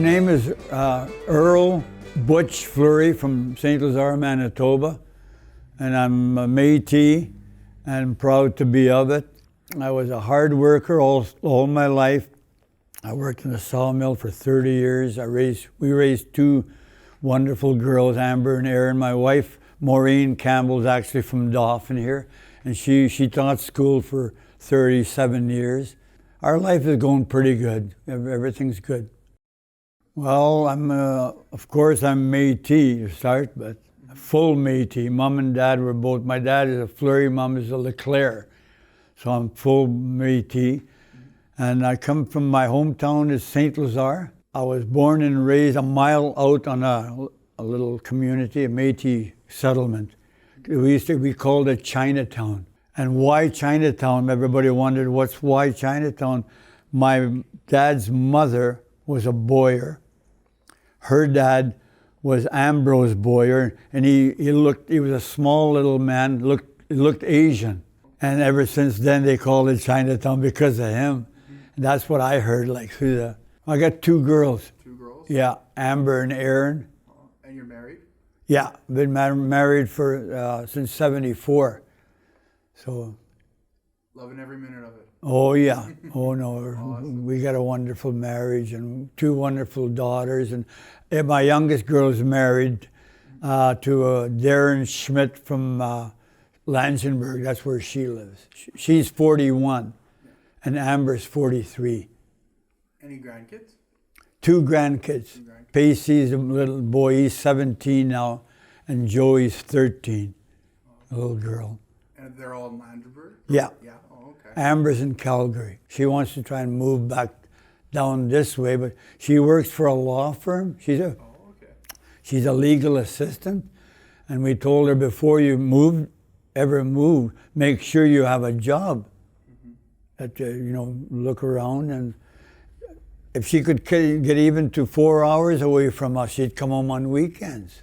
name is Earl Butch Fleury from St. Lazare, Manitoba, and I'm a Métis and proud to be of it. I was a hard worker all my life. I worked in a sawmill for 30 years. We raised two wonderful girls, Amber and Erin. My wife, Maureen Campbell, is actually from Dauphin here, and she taught school for 37 years. Our life is going pretty good. Everything's good. Well, of course I'm Métis to start, but full Métis. Mom and Dad were both. My dad is a Fleury, Mom is a Leclerc. So I'm full Métis. And I come from my hometown is St. Lazare. I was born and raised a mile out on a little community, a Métis settlement. We used to be called it Chinatown. And why Chinatown? Everybody wondered why Chinatown. My dad's mother was a Boyer. Her dad was Ambrose Boyer, and he was a small little man, looked Asian. And ever since then they called it Chinatown because of him. And that's what I heard I got two girls. Two girls? Yeah, Amber and Erin. And you're married? Yeah, been married for since '74. So. Loving every minute of it. Oh yeah, oh no, Awesome. We got a wonderful marriage and two wonderful daughters, and my youngest girl is married to Darren Schmidt from Langenberg. That's where she lives. She's 41, and Amber's 43. Any grandkids? Two grandkids. Pacey's a little boy, he's 17 now, and Joey's 13, a little girl. And they're all in Langenberg? Yeah. Yeah. Oh, okay. Amber's in Calgary. She wants to try and move back down this way, but she works for a law firm. She's a legal assistant, and we told her before you ever move, make sure you have a job. That look around, and if she could get even to 4 hours away from us, she'd come home on weekends.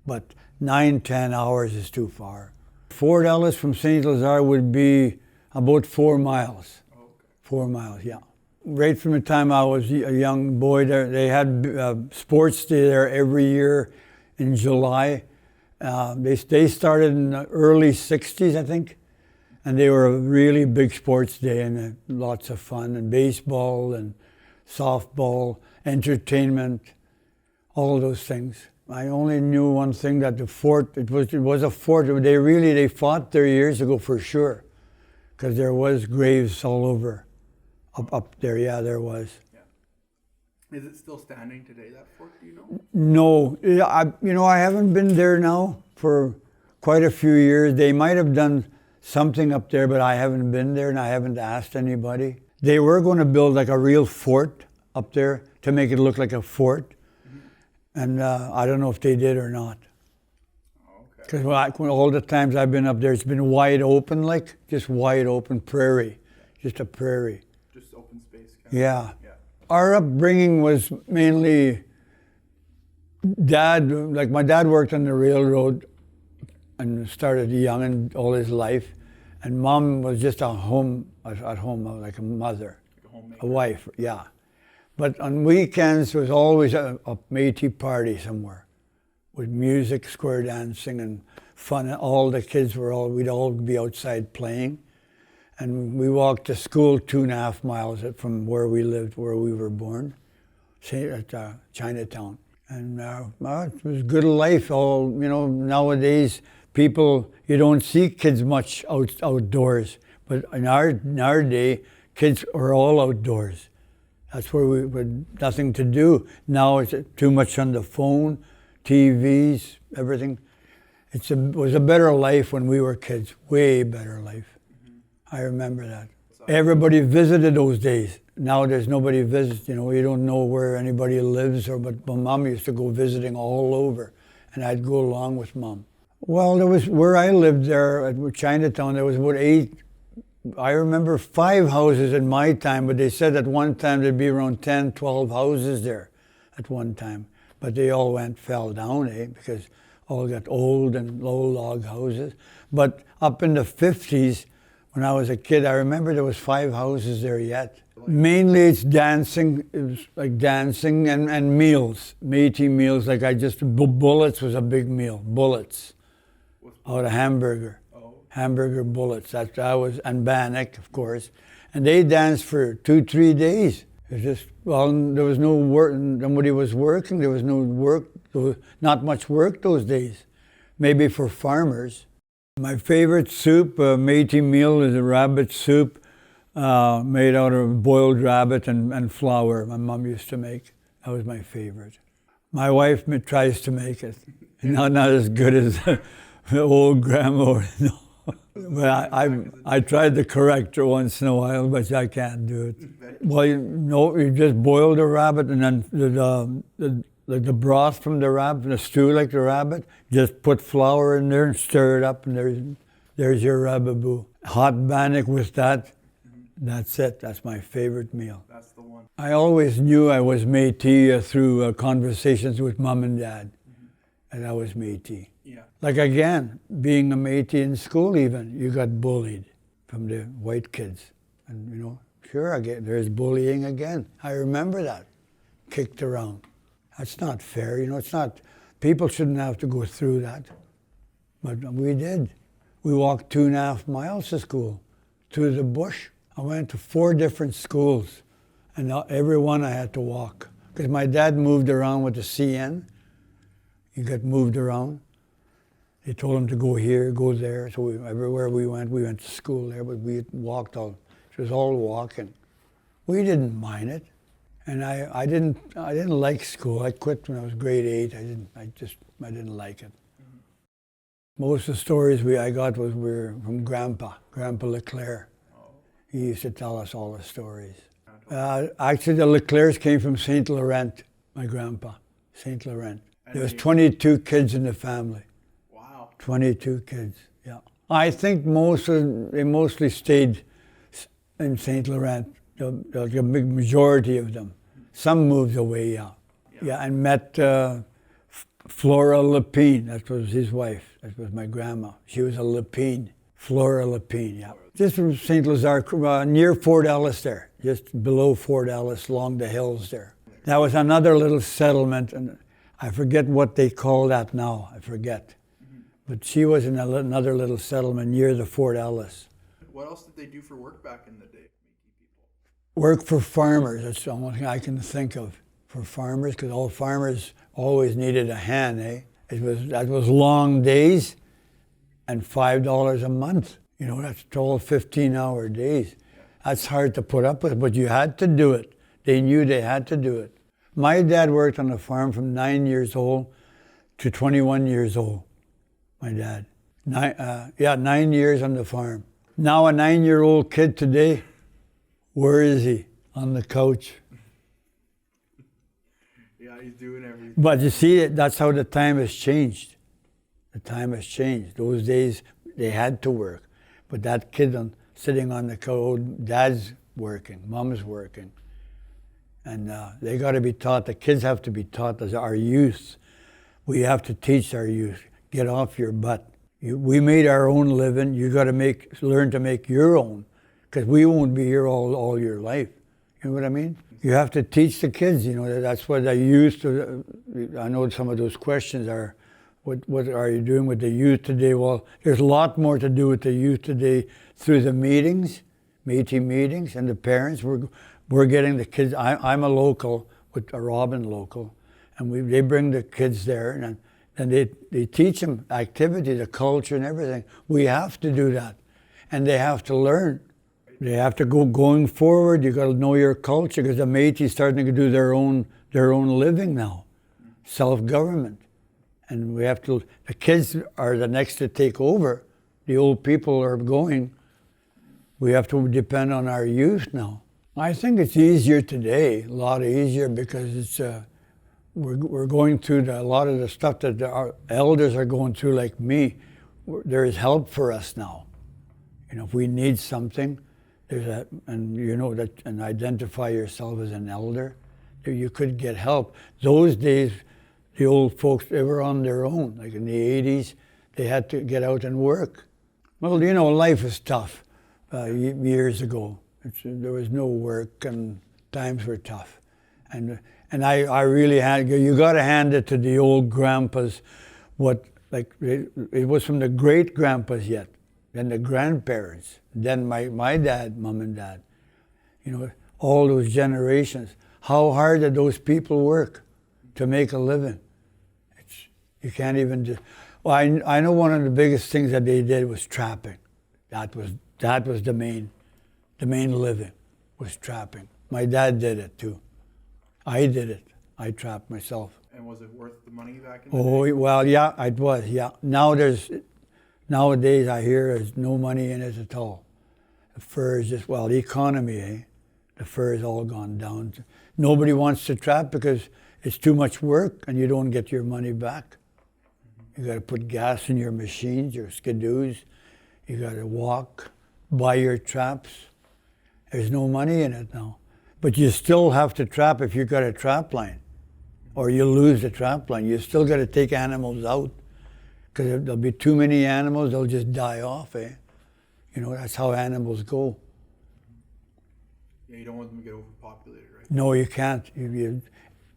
But 9-10 hours is too far. Fort Ellis from St. Lazare would be about 4 miles. 4 miles, yeah. Right from the time I was a young boy there, they had sports day there every year in July. They started in the early 60s, I think, and they were a really big sports day and lots of fun, and baseball and softball, entertainment, all those things. I only knew one thing, that the fort, it was a fort. They fought there years ago for sure, because there was graves all over up there. Yeah, there was. Yeah. Is it still standing today, that fort, do you know? No, I haven't been there now for quite a few years. They might have done something up there, but I haven't been there and I haven't asked anybody. They were going to build like a real fort up there to make it look like a fort. And I don't know if they did or not. Because all the times I've been up there, it's been wide open, just wide open prairie, just a prairie. Just open space. Yeah. Our upbringing was mainly my dad worked on the railroad and started young and all his life. And Mom was just at home, like a mother, a wife, yeah. But on weekends, there was always a Métis party somewhere with music, square dancing, and fun. All the kids we'd all be outside playing. And we walked to school 2.5 miles from where we lived, where we were born, at Chinatown. And it was good life. Nowadays, you don't see kids much outdoors. But in our day, kids are all outdoors. That's where we had nothing to do. Now it's too much on the phone, TVs, everything. It was a better life when we were kids, way better life. I remember that. Everybody visited those days. Now there's nobody visits, you don't know where anybody lives, but Mom used to go visiting all over, and I'd go along with Mom. Well, there was, where I lived there at Chinatown, there was about 8, I remember 5 houses in my time, but they said at one time there'd be around 10, 12 houses there at one time. But they all fell down, because all got old and low log houses. But up in the 50s, when I was a kid, I remember there was 5 houses there yet. Mainly it's dancing. It was like dancing and meals, Métis meals. Like bullets was a big meal. Bullets, out of hamburger, hamburger bullets. That was, and bannock, of course. And they danced for 2-3 days. It was just, well, there was no work. Nobody was working. There was no work. There was not much work those days. Maybe for farmers. My favorite soup, Métis meal, is a rabbit soup. Made out of boiled rabbit and flour. My mom used to make. That was my favorite. My wife tries to make it. Not as good as the old grandma. No. But I tried to correct her once in a while, but I can't do it. Well, you just boil the rabbit, and then the broth from the rabbit, the stew like the rabbit, just put flour in there and stir it up, and there's your rababoo. Hot bannock with that. That's it. That's my favorite meal. That's the one. I always knew I was Métis through conversations with Mom and Dad, and I was Métis. Yeah. Like again, being a Métis in school even, you got bullied from the white kids. And sure, there's bullying again. I remember that. Kicked around. That's not fair, it's not, people shouldn't have to go through that. But we did. We walked 2.5 miles to school, through the bush. I went to 4 different schools, and every one I had to walk. Because my dad moved around with the CN. He got moved around. They told him to go here, go there. So everywhere we went to school there, but we walked all, it was all walking. We didn't mind it. And I didn't like school. I quit when I was grade 8. I didn't like it. Mm-hmm. Most of the stories I got were from Grandpa Leclerc. He used to tell us all the stories. Actually, the Leclercs came from St. Laurent, my grandpa, St. Laurent. There was 22 kids in the family. Wow. 22 kids, yeah. I think they mostly stayed in St. Laurent, the big majority of them. Some moved away, yeah. Yeah, and met Flora Lepine, that was his wife. That was my grandma. She was a Lepine, Flora Lepine, yeah. Just from St. Lazare, near Fort Ellis there, just below Fort Ellis, along the hills there. That was another little settlement, and I forget what they call that now, I forget. Mm-hmm. But she was in another little settlement near the Fort Ellis. What else did they do for work back in the day, Métis people? Work for farmers, that's the only thing I can think of. For farmers, because all farmers always needed a hand, eh? That was long days and $5 a month. That's 12, 15-hour days. That's hard to put up with, but you had to do it. They knew they had to do it. My dad worked on the farm from 9 years old to 21 years old, my dad. 9 years on the farm. Now a 9-year-old kid today, where is he? On the couch. Yeah, he's doing everything. But you see, that's how the time has changed. The time has changed. Those days, they had to work. But that kid sitting on the couch, Dad's working, Mom's working. And they got to be taught, the kids have to be taught as our youth. We have to teach our youth, get off your butt. We made our own living, you got to learn to make your own, because we won't be here all your life. You know what I mean? You have to teach the kids, that's what the youth, I know some of those questions are, what are you doing with the youth today? Well, there's a lot more to do with the youth today through the meetings, Métis meetings, and the parents. We're getting the kids. I'm a local with a Roblin Local, and they bring the kids there, and they teach them activity, the culture, and everything. We have to do that, and they have to learn. They have to going forward. You got to know your culture, because the Métis starting to do their own living now, self-government. And the kids are the next to take over. The old people are going. We have to depend on our youth now. I think it's easier today, a lot easier, because it's we're going through a lot of the stuff that our elders are going through, like me. There is help for us now. If we need something, and identify yourself as an elder, you could get help. Those days, the old folks, they were on their own. Like in the 80s, they had to get out and work. Well, life was tough years ago. There was no work and times were tough. And I really had, you got to hand it to the old grandpas, it was from the great grandpas yet, then the grandparents, then my dad, mom and dad, all those generations. How hard did those people work to make a living? You can't even just, well, I know one of the biggest things that they did was trapping. That was the main living, was trapping. My dad did it too. I did it. I trapped myself. And was it worth the money back in the day? Oh, well, yeah, it was, yeah. Nowadays I hear there's no money in it at all. The fur is just, the economy, eh? The fur has all gone down. Nobody wants to trap because it's too much work and you don't get your money back. You got to put gas in your machines, your skidoos. You got to walk, buy your traps. There's no money in it now. But you still have to trap if you've got a trap line, or you lose the trap line. You still got to take animals out, because if there'll be too many animals, they'll just die off, eh? That's how animals go. Yeah, you don't want them to get overpopulated, right? No, you can't.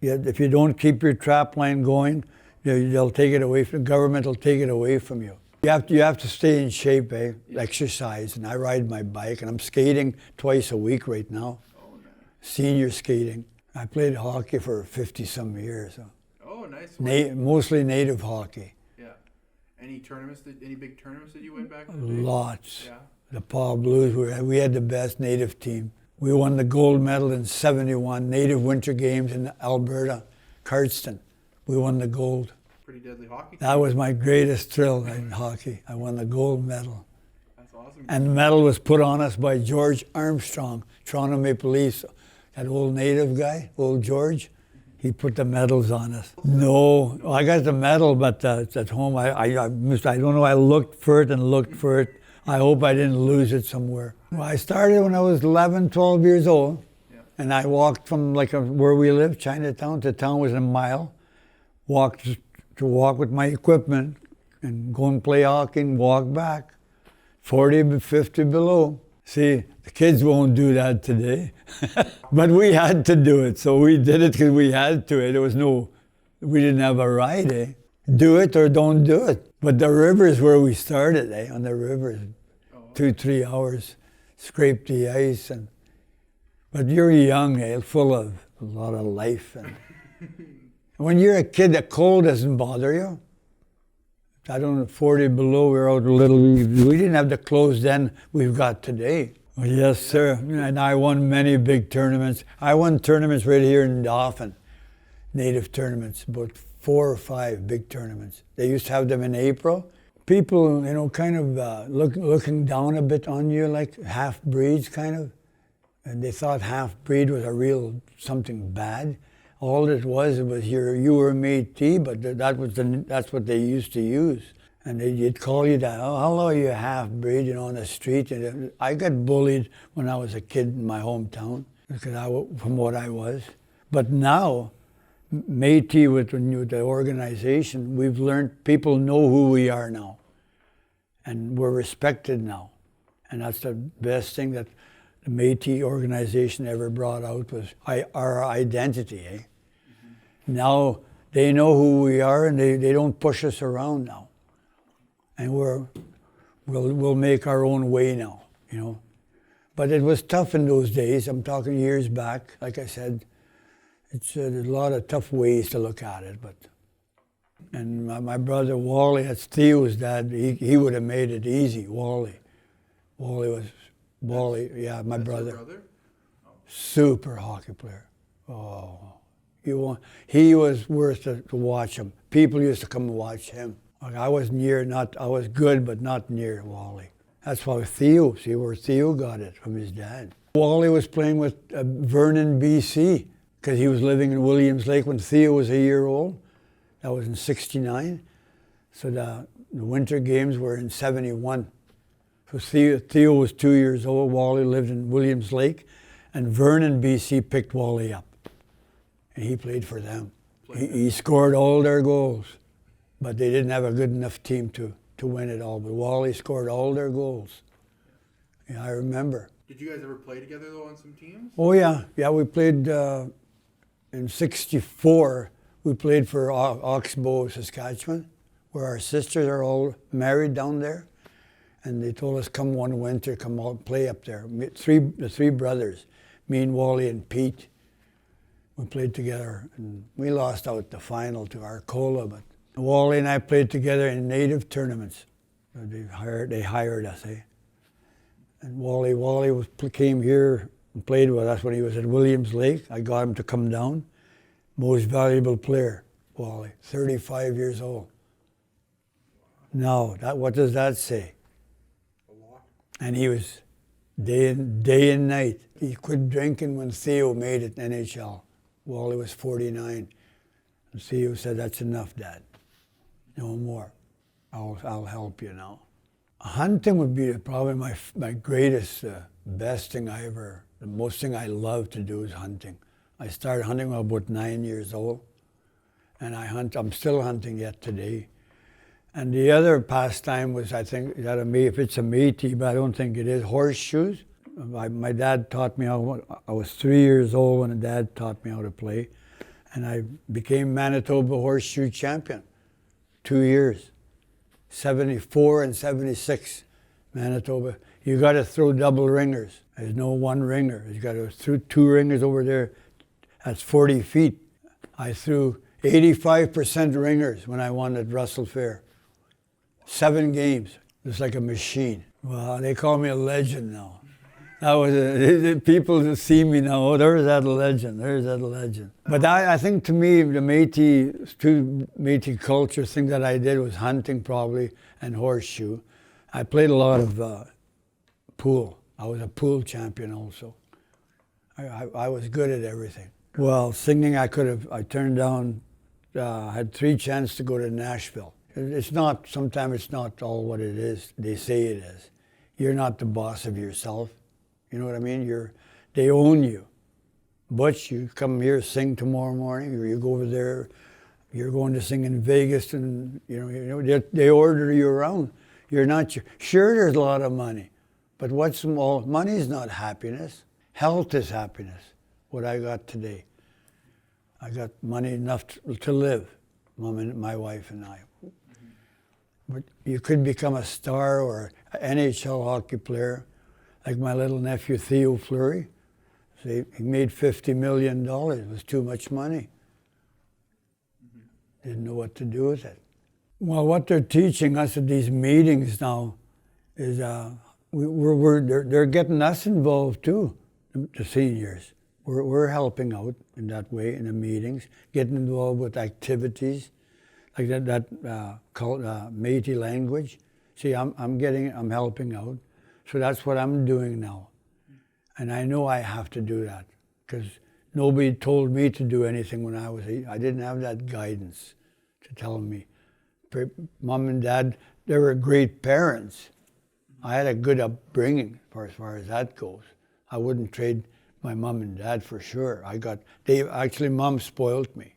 If you don't keep your trap line going, they'll take it away. The government will take it away from you. You have to stay in shape, eh? Exercise, and I ride my bike, and I'm skating twice a week right now. Oh, nice. Senior skating. I played hockey for 50-some years. So. Oh, nice. Mostly native hockey. Yeah. Any big tournaments that you went back in the day? Lots. Yeah. The Paul Blues, we had the best native team. We won the gold medal in '71, native winter games in Alberta, Cardston. We won the gold. Pretty deadly hockey. That was my greatest thrill in hockey. I won the gold medal. That's awesome. And the medal was put on us by George Armstrong, Toronto Maple Leafs. That old native guy, old George, he put the medals on us. No, I got the medal, but it's at home. I don't know, I looked for it and looked for it. I hope I didn't lose it somewhere. Well, I started when I was 11, 12 years old, and I walked from where we lived, Chinatown, to town was a mile. Walk with my equipment and go and play hockey and walk back. 40, 50 below. See, the kids won't do that today. But we had to do it, so we did it because we had to. We didn't have a ride, eh? Do it or don't do it. But the river is where we started, eh? On the river, 2-3 hours, scrape the ice. But you're young, eh? Full of a lot of life. And when you're a kid, the cold doesn't bother you. I don't know, 40 below, we were out a little. We didn't have the clothes then we've got today. Well, yes, sir. And I won many big tournaments. I won tournaments right here in Dauphin, native tournaments, about 4 or 5 big tournaments. They used to have them in April. People, kind of looking down a bit on you, like half-breeds, kind of. And they thought half-breed was a real something bad. All it was you were a Métis, but that's what they used to use. And they'd call you that, oh, hello, you half-breed, on the street. And I got bullied when I was a kid in my hometown, from what I was. But now, Métis with the organization, we've learned, people know who we are now. And we're respected now. And that's the best thing that the Métis organization ever brought out was our identity, eh? Mm-hmm. Now they know who we are and they don't push us around now. And we'll make our own way now, But it was tough in those days. I'm talking years back. Like I said, it's a lot of tough ways to look at it. And my brother Wally, that's Theo's dad, he would have made it easy, Wally. Wally, yeah, my brother. Your brother? Oh. Super hockey player. Oh, he was worth to watch him. People used to come and watch him. I was good, but not near Wally. That's why Theo, see where Theo got it, from his dad. Wally was playing with Vernon, BC, because he was living in Williams Lake when Theo was a year old. That was in '69. So the winter games were in '71. So Theo was 2 years old. Wally lived in Williams Lake, and Vernon, BC picked Wally up. And he played for them. He scored all their goals, but they didn't have a good enough team to win it all. But Wally scored all their goals. Yeah, I remember. Did you guys ever play together though on some teams? Oh yeah, we played in '64. We played for Oxbow, Saskatchewan, where our sisters are all married down there, and they told us come one winter, come out and play up there. The three brothers, me and Wally and Pete. We played together, and we lost out the final to Arcola, but Wally and I played together in native tournaments. They hired us, eh? And Wally came here and played with us when he was at Williams Lake. I got him to come down. Most valuable player, Wally, 35 years old. Now, what does that say? A lot. And he was day and night. He quit drinking when Theo made it in NHL. Wally was 49. And Theo said, "That's enough, Dad. No more. I'll help you now." Hunting would be probably my greatest, best thing the most thing I love to do is hunting. I started hunting when I was about 9 years old, and I'm still hunting yet today. And the other pastime was, I think, if it's a Métis, but I don't think it is, horseshoes. My dad taught me how. I was 3 years old when Dad taught me how to play, and I became Manitoba horseshoe champion. 2 years, 74 and 76, Manitoba. You got to throw double ringers. There's no one ringer. You got to throw 2 ringers over there. That's 40 feet. I threw 85% ringers when I won at Russell Fair. 7 games, just like a machine. Well, they call me a legend now. People that see me now, oh, there's that legend. But I think to me, the Métis culture thing that I did was hunting probably and horseshoe. I played a lot of pool. I was a pool champion also. I was good at everything. Well, singing I turned down, had 3 chances to go to Nashville. Sometimes it's not all what it is, they say it is. You're not the boss of yourself. You know what I mean? They own you. Butch, you come here, sing tomorrow morning, or you go over there, you're going to sing in Vegas, and they order you around. You're not sure. There's a lot of money, but money is not happiness. Health is happiness. What I got today, I got money enough to live. Mom and my wife and I. But you could become a star or an NHL hockey player. Like my little nephew Theo Fleury, he made $50 million. It was too much money. Didn't know what to do with it. Well, what they're teaching us at these meetings now is they're getting us involved too, the seniors. We're helping out in that way in the meetings, getting involved with activities like that Métis language. See, I'm helping out. So that's what I'm doing now. And I know I have to do that because nobody told me to do anything when I didn't have that guidance to tell me. Mom and Dad, they were great parents. I had a good upbringing as far as that goes. I wouldn't trade my mom and dad for sure. Mom spoiled me.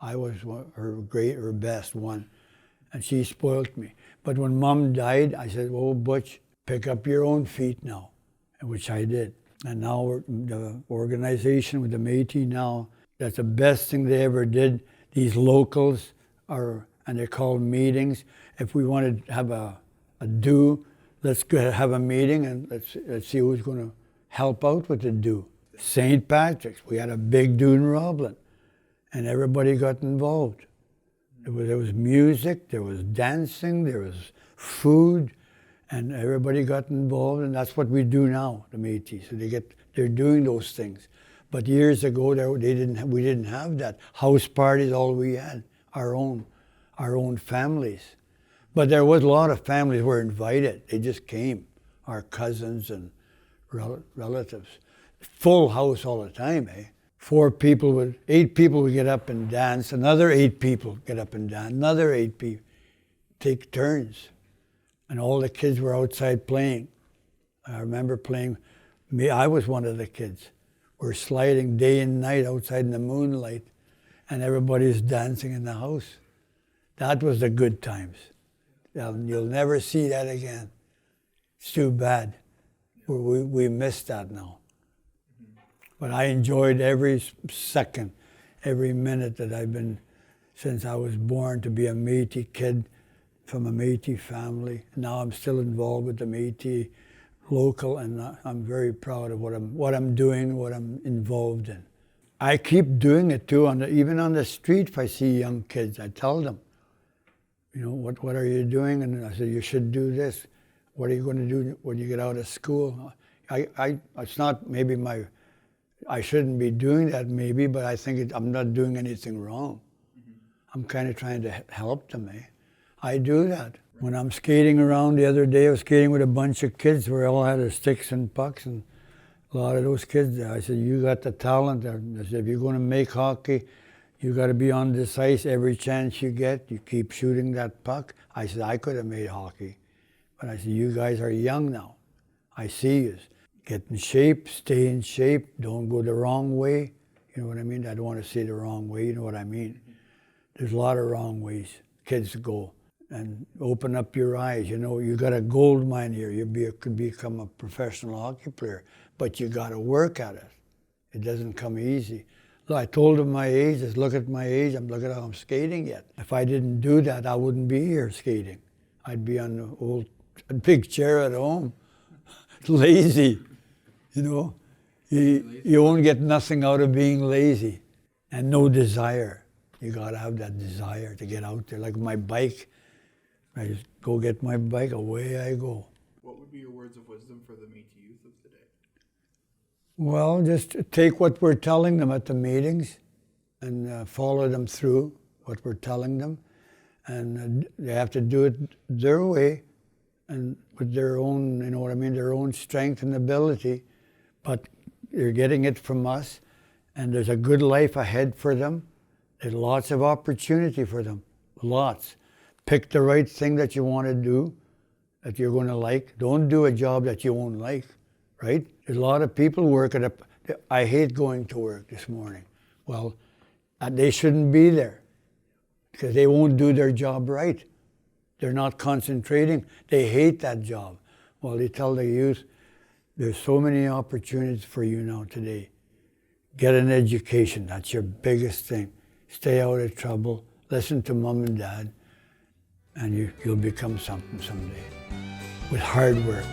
I was her best one, and she spoiled me. But when Mom died, I said, "Oh, Butch, pick up your own feet now," which I did. And now the organization with the Métis now, that's the best thing they ever did. These locals and they're called meetings. If we want to have a do, let's go have a meeting and let's see who's going to help out with the do. St. Patrick's, we had a big do in Roblin, and everybody got involved. There was music, there was dancing, there was food, and everybody got involved, and that's what we do now, the Métis. So they're doing those things. But years ago, we didn't have that. House parties, all we had, our own families. But there was a lot of families were invited. They just came, our cousins and relatives. Full house all the time, eh? 8 people would get up and dance, another 8 people get up and dance, another 8 people take turns. And all the kids were outside playing. I remember playing, I was one of the kids. We're sliding day and night outside in the moonlight, and everybody's dancing in the house. That was the good times. You'll never see that again. It's too bad. We miss that now. But I enjoyed every second, every minute that I've been, since I was born, to be a Métis kid from a Métis family. Now I'm still involved with the Metis Local, and I'm very proud of what I'm doing, what I'm involved in. I keep doing it too. Even on the street, if I see young kids, I tell them, what are you doing? And I say, you should do this. What are you going to do when you get out of school? It's not maybe I shouldn't be doing that maybe, but I think I'm not doing anything wrong. I'm kind of trying to help them, eh? I do that. When I'm skating around, the other day I was skating with a bunch of kids where all had their sticks and pucks, and a lot of those kids, I said, you got the talent. I said, if you're going to make hockey, you got to be on this ice every chance you get. You keep shooting that puck. I said, I could have made hockey. But I said, you guys are young now. I see you. Get in shape, stay in shape, don't go the wrong way. You know what I mean? I don't want to say the wrong way, you know what I mean? There's a lot of wrong ways kids go. And open up your eyes. You got a gold mine here. You could become a professional hockey player, but you got to work at it. It doesn't come easy. Look, I told them my age. Just look at my age. Look at how I'm skating yet. If I didn't do that, I wouldn't be here skating. I'd be on the old big chair at home, lazy. You won't get nothing out of being lazy, and no desire. You got to have that desire to get out there. Like my bike. I just go get my bike, away I go. What would be your words of wisdom for the Métis youth of today? Well, just take what we're telling them at the meetings and follow them through what we're telling them. And they have to do it their way and with their own, their own strength and ability. But they're getting it from us, and there's a good life ahead for them. There's lots of opportunity for them, lots. Pick the right thing that you want to do, that you're going to like. Don't do a job that you won't like, right? There's a lot of people work I hate going to work this morning. Well, they shouldn't be there because they won't do their job right. They're not concentrating. They hate that job. Well, they tell the youth, there's so many opportunities for you now today. Get an education. That's your biggest thing. Stay out of trouble. Listen to mom and dad. And you'll become something someday with hard work.